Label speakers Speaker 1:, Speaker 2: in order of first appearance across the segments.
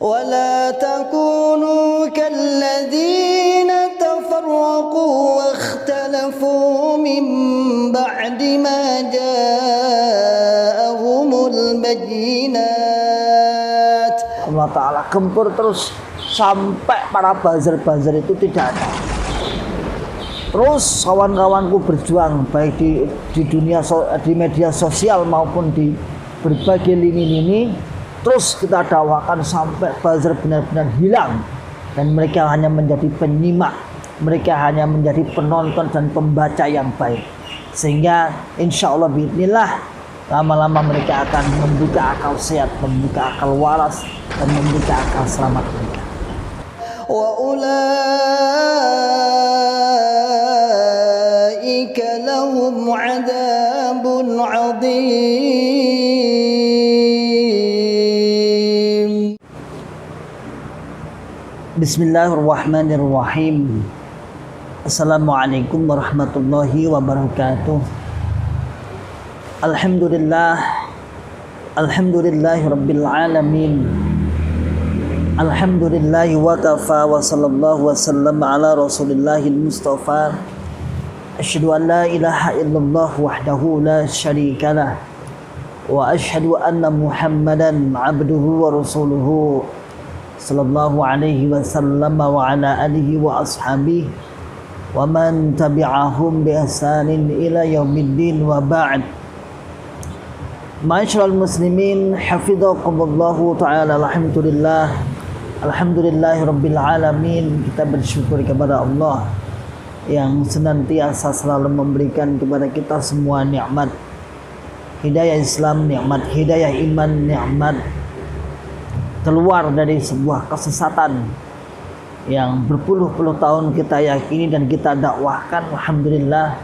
Speaker 1: ولا تكونوا كالذين تفرقوا واختلفوا من بعد ما جاءهم البينات.
Speaker 2: Allah Ta'ala gempur terus sampai para buzzer-buzzer itu tidak ada. Terus kawan-kawanku berjuang baik di dunia di media sosial maupun di berbagai lini-lini. Terus kita dakwakan sampai buzzer benar-benar hilang dan mereka hanya menjadi penyimak, mereka hanya menjadi penonton dan pembaca yang baik. Sehingga insya Allah bismillah lama-lama mereka akan membuka akal sehat, membuka akal waras dan membuka akal selamat mereka.
Speaker 1: Wa lahum adabun adzim.
Speaker 2: Bismillahirrahmanirrahim. Assalamualaikum warahmatullahi wabarakatuh. Alhamdulillahi rabbil alamin. Alhamdulillahi wa kafa wa sallallahu wa sallam ala rasulillahil mustafa. Asyhadu an la ilaha illallah wahdahu la syarika lah wa asyhadu anna Muhammadan abduhu wa rasuluhu sallallahu alaihi wasallam wa ala alihi wa ashabihi wa man tabi'ahum bi ihsanin ila yaumiddin wa ba'd. Ma'asyiral muslimin hafizakumullahu ta'ala. Alhamdulillahi rabbil alamin. Kita bersyukur kepada Allah yang senantiasa selalu memberikan kepada kita semua nikmat hidayah Islam, nikmat hidayah iman, nikmat keluar dari sebuah kesesatan yang berpuluh-puluh tahun kita yakini dan kita dakwahkan, alhamdulillah,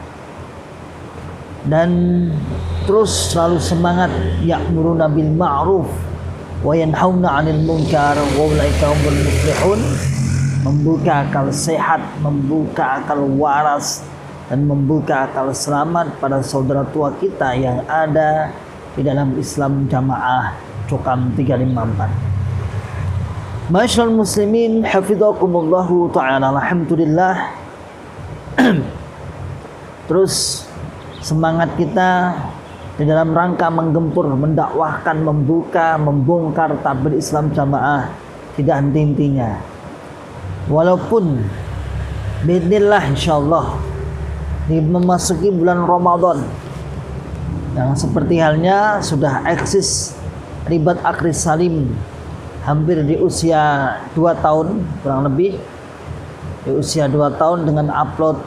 Speaker 2: dan terus selalu semangat ya'muruna bil ma'ruf wa yanhauna 'anil munkar wa ulaika humul muflihun. Membuka akal sehat, membuka akal waras, dan membuka akal selamat pada saudara tua kita yang ada di dalam Islam Jamaah Cukam 354. Ma'asyiral muslimin hafizakumullahu ta'ala. Alhamdulillah. Terus semangat kita di dalam rangka menggempur, mendakwahkan, membuka, membongkar tabir Islam Jamaah tidak henti-hentinya. Walaupun bismillah insyaallah memasuki bulan Ramadan yang seperti halnya sudah eksis Ribat Akris Salim hampir di usia 2 tahun kurang lebih, di usia 2 tahun dengan upload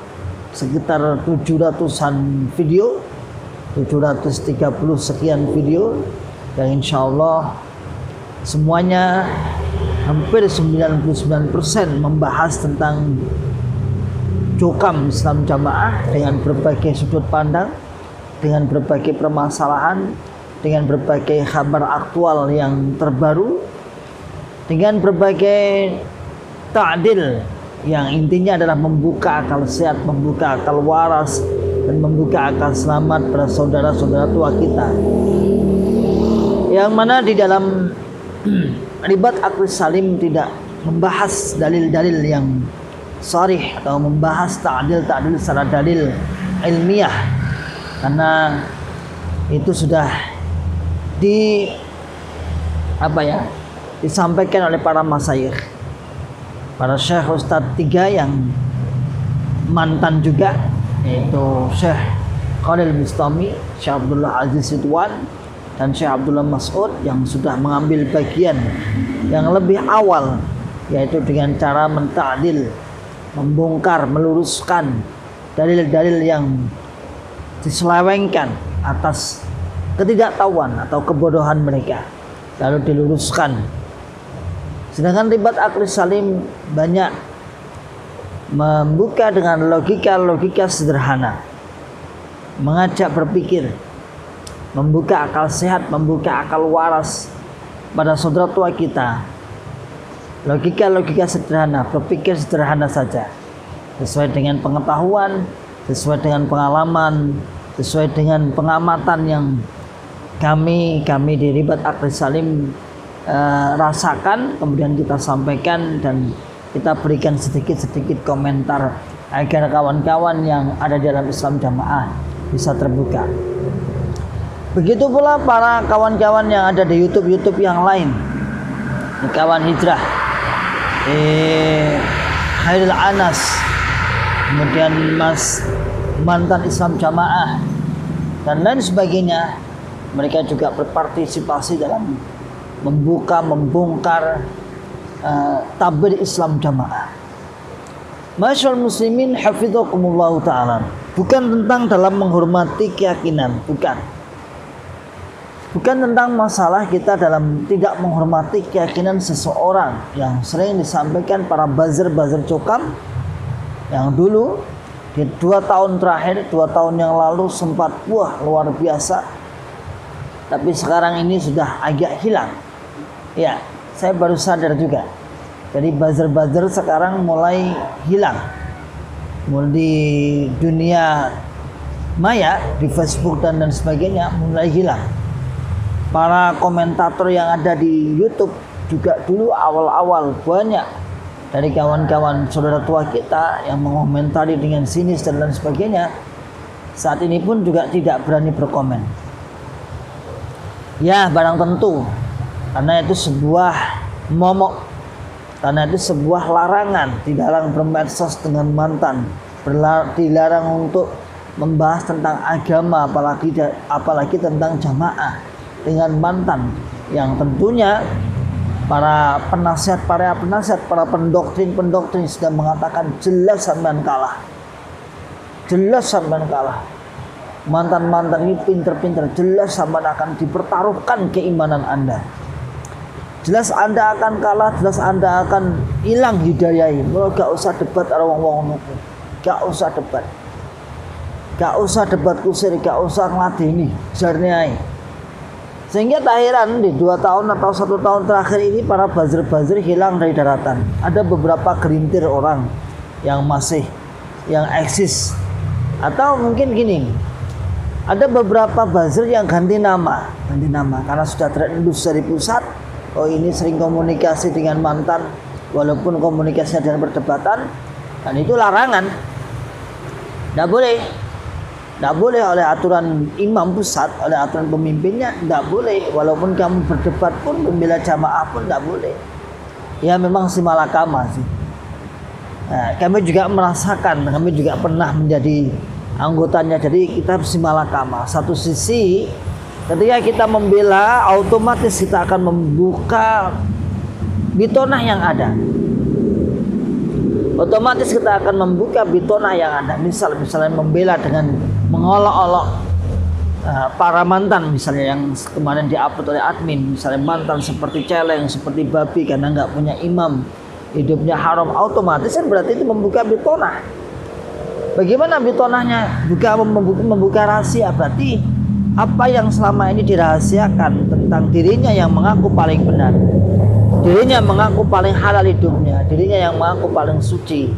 Speaker 2: sekitar 700-an video, 730 sekian video yang insyaallah semuanya hampir 99% membahas tentang Cukam Islam Jamaah dengan berbagai sudut pandang, dengan berbagai permasalahan, dengan berbagai kabar aktual yang terbaru, dengan berbagai ta'dil yang intinya adalah membuka akal sehat, membuka akal waras, dan membuka akal selamat pada saudara-saudara tua kita. Yang mana di dalam Ribat Akris Salim tidak membahas dalil-dalil yang sharih atau membahas ta'dil secara dalil ilmiah, karena itu sudah disampaikan oleh para masyayikh, para syekh ustadz 3 yang mantan juga, yaitu Syekh Khalil Bustami, Syekh Abdullah Aziz Ridwan, dan Syekh Abdullah Mas'ud yang sudah mengambil bagian yang lebih awal, yaitu dengan cara menta'dil, membongkar, meluruskan dalil-dalil yang diselewengkan atas ketidaktahuan atau kebodohan mereka, lalu diluruskan. Sedangkan Ribat Akris Salim banyak membuka dengan logika-logika sederhana, mengajak berpikir, membuka akal sehat, membuka akal waras pada saudara tua kita. Logika-logika sederhana, berpikir sederhana saja, sesuai dengan pengetahuan, sesuai dengan pengalaman, sesuai dengan pengamatan yang kami di Ribat Akris Salim rasakan, kemudian kita sampaikan dan kita berikan sedikit-sedikit komentar agar kawan-kawan yang ada di dalam Islam Jamaah bisa terbuka. Begitu pula para kawan-kawan yang ada di YouTube yang lain, kawan hijrah, Khairul Anas, kemudian Mas mantan Islam Jamaah dan lain sebagainya. Mereka juga berpartisipasi dalam membongkar tabir Islam Jamaah. Masyaallah muslimin hafizakumullah ta'ala. Bukan tentang dalam menghormati keyakinan, bukan tentang masalah kita dalam tidak menghormati keyakinan seseorang yang sering disampaikan para buzzer cokam yang dulu di 2 tahun terakhir, 2 tahun yang lalu sempat luar biasa, tapi sekarang ini sudah agak hilang. Ya, saya baru sadar juga. Jadi buzzer sekarang mulai hilang. Mulai di dunia maya, di Facebook dan sebagainya mulai hilang. Para komentator yang ada di YouTube juga dulu awal-awal banyak dari kawan-kawan saudara tua kita yang mengomentari dengan sinis dan lain sebagainya. Saat ini pun juga tidak berani berkomen. Ya, barang tentu, karena itu sebuah momok, karena itu sebuah larangan, dilarang bermedsos dengan mantan, dilarang untuk membahas tentang agama, apalagi tentang jamaah dengan mantan, yang tentunya para penasihat, para pendoktrin sudah mengatakan jelas sampean kalah. Mantan-mantan ini pinter-pinter, jelas sampean akan dipertaruhkan keimanan Anda. Jelas Anda akan kalah, jelas Anda akan hilang hidayah. Gak usah debat karo wong-wong niku. Gak usah debat kusir, gak usah ngladeni jarne ae. Sehingga tak heran di 2 tahun atau 1 tahun terakhir ini para buzzer hilang dari daratan. Ada beberapa gelintir orang yang eksis. Atau mungkin gini, ada beberapa buzzer yang ganti nama karena sudah terendus dari pusat. Oh, ini sering komunikasi dengan mantan, walaupun komunikasinya dengan perdebatan, dan itu larangan. Tidak boleh oleh aturan imam pusat, oleh aturan pemimpinnya, tidak boleh. Walaupun kamu berdebat pun, membela jamaah pun tidak boleh. Ya memang si malakama sih. Nah, kami juga merasakan, kami juga pernah menjadi anggotanya. Jadi kita si malakama. Satu sisi, ketika kita membela, otomatis kita akan membuka bitonah yang ada. Otomatis kita akan membuka bitonah yang ada. Misalnya membela dengan mengolok-olok para mantan, misalnya yang kemarin diupload oleh admin, misalnya mantan seperti celeng, seperti babi karena nggak punya imam, hidupnya haram, otomatis kan berarti itu membuka bitonah. Bagaimana bitonahnya? Membuka rahasia, berarti apa yang selama ini dirahasiakan tentang dirinya yang mengaku paling benar, dirinya mengaku paling halal hidupnya, dirinya yang mengaku paling suci,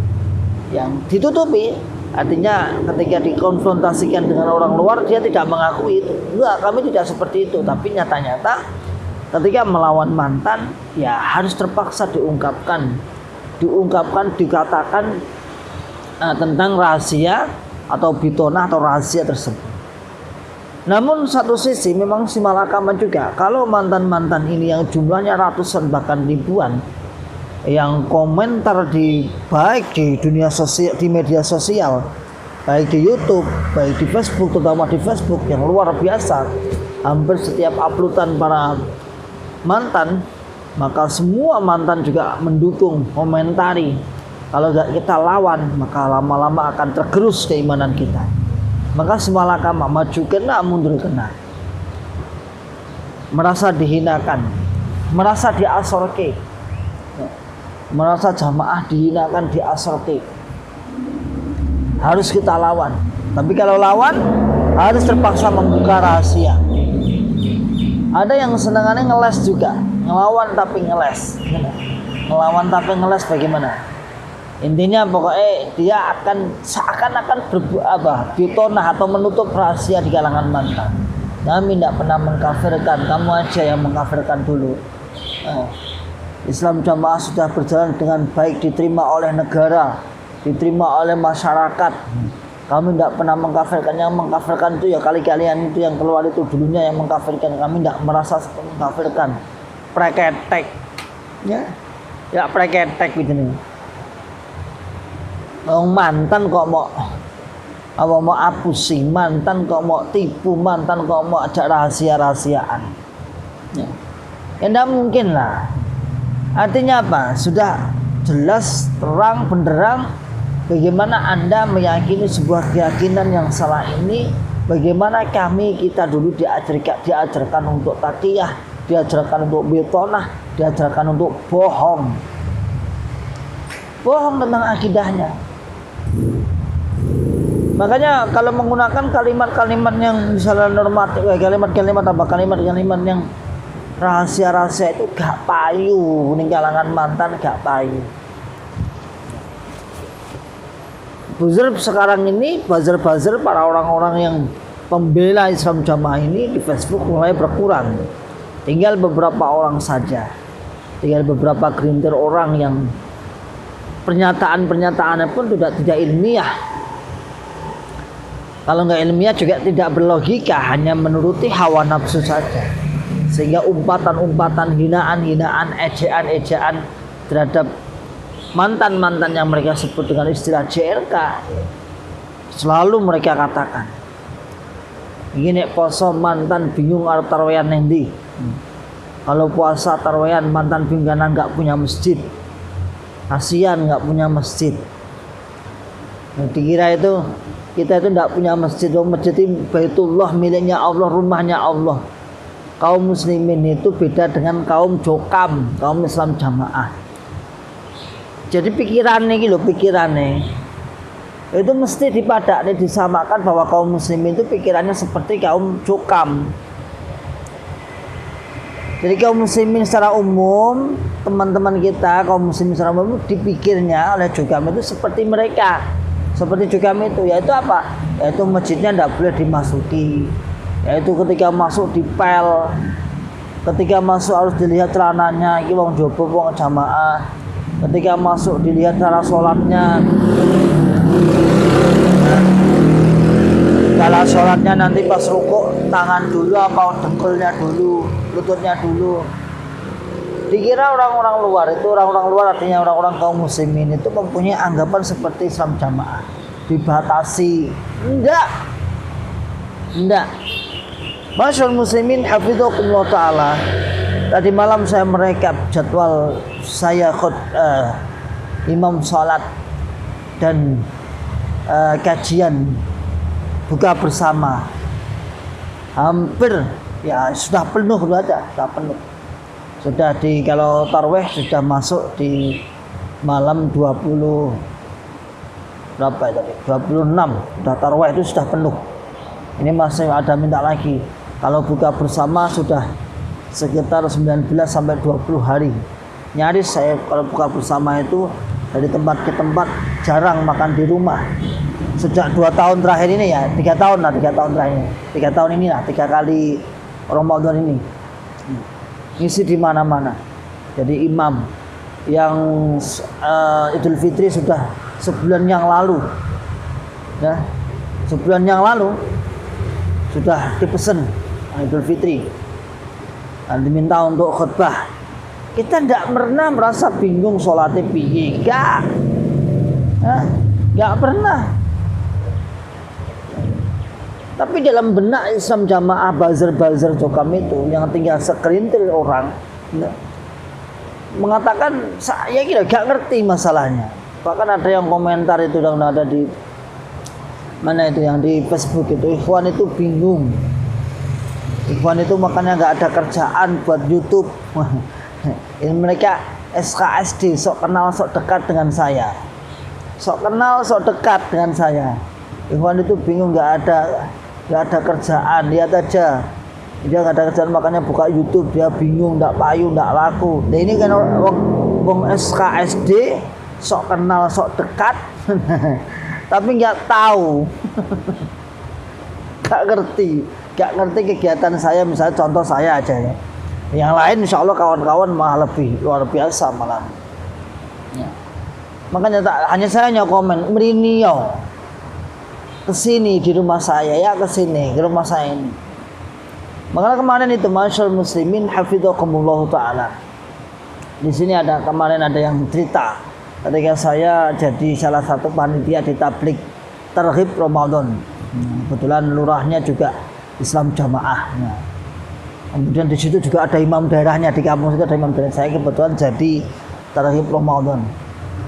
Speaker 2: yang ditutupi. Artinya ketika dikonfrontasikan dengan orang luar, dia tidak mengakui itu. Enggak, kami tidak seperti itu. Tapi nyata-nyata ketika melawan mantan, ya harus terpaksa diungkapkan, dikatakan tentang rahasia atau bitonah atau rahasia tersebut. Namun satu sisi memang si malakama juga, kalau mantan-mantan ini yang jumlahnya ratusan bahkan ribuan, yang komentar baik di dunia sosial, di media sosial, baik di YouTube, baik di Facebook, terutama di Facebook yang luar biasa, hampir setiap uploadan para mantan, maka semua mantan juga mendukung, komentari. Kalau kita lawan, maka lama-lama akan tergerus keimanan kita. Maka semalakama maju kena, mundur kena, merasa dihinakan, merasa diasorke, merasa jamaah dihinakan, diasorke. Harus kita lawan. Tapi kalau lawan harus terpaksa membuka rahasia. Ada yang senangannya ngeles juga, ngelawan tapi ngeles. Ngelawan tapi ngeles bagaimana? Intinya pokoknya dia akan seakan-akan bitonah atau menutup rahasia di kalangan mantan. Kami tidak pernah mengkafirkan, kamu aja yang mengkafirkan dulu. Islam Jamaah sudah berjalan dengan baik, diterima oleh negara, diterima oleh masyarakat. Kami tidak pernah mengkafirkan. Yang mengkafirkan itu ya kalian itu yang keluar itu dulunya yang mengkafirkan. Kami tidak merasa mengkafirkan. Preketek, ya preketek gitu nih. Mantan kok mau apusi, mantan kok mau tipu, mantan kok mau ajak rahasia-rahasiaan. Ya tidak mungkin lah. Artinya apa? Sudah jelas terang benderang bagaimana Anda meyakini sebuah keyakinan yang salah ini. Bagaimana kita dulu diajarkan untuk taqiyah, diajarkan untuk bitonah, diajarkan untuk bohong tentang akidahnya. Makanya kalau menggunakan kalimat-kalimat yang misalnya normatif, kalimat-kalimat yang rahasia-rahasia itu gak payu, ning kalangan mantan gak payu. Buzzer sekarang ini, buzzer para orang-orang yang pembela Islam Jamaah ini di Facebook mulai berkurang. Tinggal beberapa orang saja. Tinggal beberapa gelintir orang yang pernyataan-pernyataannya pun tidak ilmiah. Kalau nggak ilmiah juga tidak berlogika, hanya menuruti hawa nafsu saja. Sehingga umpatan-umpatan, hinaan-hinaan, ejaan-ejaan terhadap mantan-mantan yang mereka sebut dengan istilah JRK selalu mereka katakan. Gini poso mantan bingung arep tarweyan nang ndi. Kalau puasa tarweyan mantan bingung karena nggak punya masjid. Kasihan nggak punya masjid. Dikira itu kita itu tidak punya masjid. Masjid itu Baitullah, miliknya Allah, rumahnya Allah. Kaum muslimin itu beda dengan kaum jokam, kaum Islam Jamaah. Jadi pikirannya itu mesti disamakan bahwa kaum muslimin itu pikirannya seperti kaum jokam. Jadi kaum muslimin secara umum, teman-teman kita kaum muslimin secara umum dipikirnya oleh jokam itu seperti mereka. Seperti jokam itu, yaitu apa? Yaitu masjidnya tidak boleh dimasuki. Yaitu ketika masuk dipel, ketika masuk harus dilihat celananya, iki wong jopo wong jamaah. Ketika masuk dilihat cara sholatnya. Kalau sholatnya nanti pas rukuk tangan dulu apa dengkulnya dulu, lututnya dulu. Dikira orang-orang luar itu, orang-orang luar artinya orang-orang kaum muslimin itu mempunyai anggapan seperti Islam Jamaah, dibatasi. Enggak. Masyaallah muslimin hafidzakumullah taala. Tadi malam saya merekap jadwal saya imam salat dan kajian buka bersama. Hampir ya sudah penuh saja, sudah penuh. Sudah kalau tarweh sudah masuk di malam 20 berapa tadi? 26. Sudah tarweh itu sudah penuh. Ini masih ada minta lagi. Kalau buka bersama sudah sekitar 19 sampai 20 hari. Nyaris saya kalau buka bersama itu dari tempat ke tempat, jarang makan di rumah. Sejak 2 tahun terakhir ini ya, 3 tahun terakhir. 3 tahun ini lah, 3 kali Ramadan ini. Ngisi di mana-mana. Jadi imam yang Idul Fitri sudah sebulan yang lalu. Ya. Sebulan yang lalu sudah dipesan Idul Fitri. Dan diminta untuk khutbah. Kita tidak pernah merasa bingung sholatnya piye. Enggak pernah. Tapi dalam benak Islam Jamaah buzzer jokam itu yang tinggal sekelintir orang mengatakan saya kira gak ngerti masalahnya. Bahkan ada yang komentar itu yang ada di mana itu yang di Facebook itu, ikhwan itu bingung. Ikhwan itu makanya gak ada kerjaan buat YouTube. Ini mereka SKSD, sok kenal sok dekat dengan saya. Sok kenal sok dekat dengan saya. Ikhwan itu bingung gak ada kerjaan, lihat aja dia nggak ada kerjaan makanya buka YouTube, dia bingung, nggak payu, nggak laku. Nah ini kan wong SKSD sok kenal sok dekat tapi nggak tahu nggak ngerti kegiatan saya. Misalnya contoh saya aja ya, Yang lain insya Allah kawan-kawan malah lebih luar biasa malah. Ya. Makanya hanya saya hanya komen merini yo kesini di rumah saya ya, kesini ke rumah saya ini. Makanya kemarin itu masyaallah muslimin hafidzakumullah taala. Di sini kemarin ada yang cerita ketika saya jadi salah satu panitia di tablik Targhib Ramadan. Kebetulan lurahnya juga Islam Jamaah. Nah, kemudian di situ juga ada imam daerahnya, di kampung itu ada imam daerah. Saya kebetulan jadi Targhib Ramadan.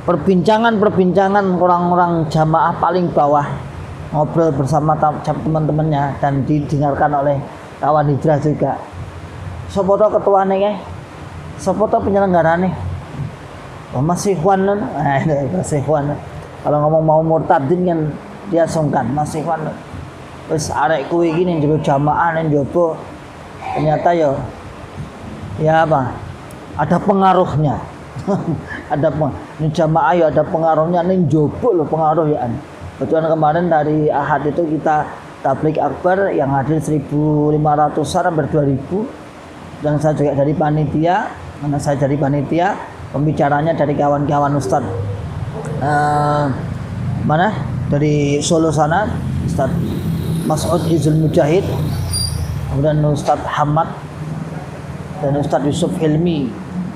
Speaker 2: Perbincangan orang-orang jamaah paling bawah ngobrol bersama teman-temannya dan didengarkan oleh kawan hijrah juga. Sopo to ketuane kae? Sopo to penyelenggarane? Oh, Mas Ikhwan. Mas Ikhwan. Kalau ngomong mau murtadin kan dia sungkan, Mas Ikhwan. Wis arek kuwi iki ning jero jamaah ning jopo ternyata ya apa? Ada pengaruhnya. Ada jamaah ya ada pengaruhnya ning jopo lho pengaruh ya. Kebetulan kemarin dari Ahad itu kita tablik akbar yang hadir 1.500-an hampir 2.000 dan saya juga dari panitia. Karena saya dari panitia, pembicaranya dari kawan-kawan Ustadz mana dari Solo sana, Ustadz Mas'ud Izul Mujahid, kemudian Ustadz Hamad dan Ustadz Yusuf Hilmi.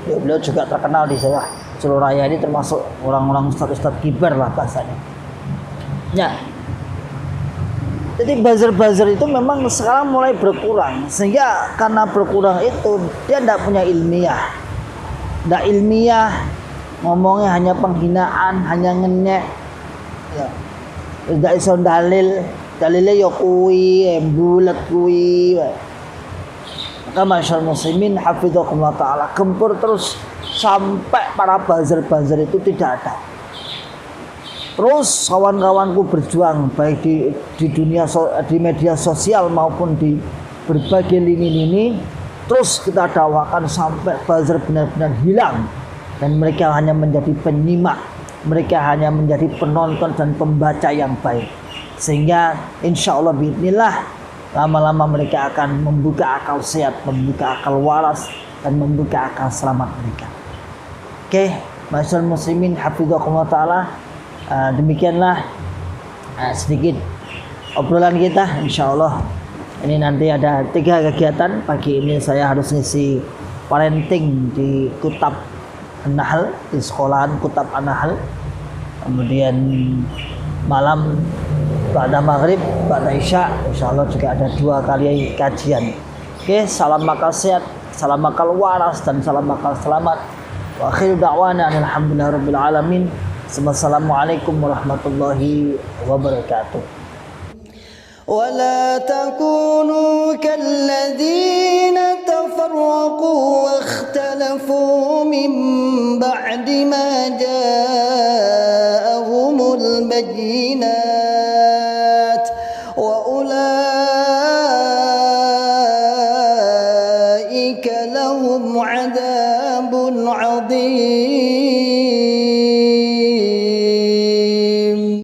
Speaker 2: Beliau juga terkenal di Solo Raya ini, termasuk orang-orang Ustadz kibar lah bahasanya. Ya, jadi buzzer-buzzer itu memang sekarang mulai berkurang, sehingga karena berkurang itu dia tidak punya ilmiah, ngomongnya hanya penghinaan, hanya ngenyek, ya. Tidak iso dalilnya ya kuwi, bulat kuwi. Maka masyaallah muslimin hafidzakumullah taala, gempur terus sampai para buzzer-buzzer itu tidak ada. Terus kawan-kawanku berjuang baik di dunia di media sosial maupun di berbagai lini-lini, terus kita dakwakan sampai buzzer benar-benar hilang dan mereka hanya menjadi penyimak, mereka hanya menjadi penonton dan pembaca yang baik, sehingga insya Allah bismillah lama-lama mereka akan membuka akal sehat, membuka akal waras dan membuka akal selamat mereka. Oke, masyaallah muslimin hafidzakumullah taala. Demikianlah sedikit obrolan kita. Insya Allah ini nanti ada 3 kegiatan. Pagi ini saya harus ngisi parenting di Kutab An-Nahl, di sekolahan Kutab An-Nahl. Kemudian malam pada maghrib, pada isya, insya Allah juga ada 2 kali kajian. Oke, salam akal sehat, salam akal waras dan salam akal selamat. Wa akhiru da'wana alhamdulillahirabbil alamin. Assalamualaikum warahmatullahi wabarakatuh.
Speaker 1: ولا تكونوا كالذين تفرقوا واختلفوا من بعد ما جاءهم البينات وأولئك لهم عذاب عظيم.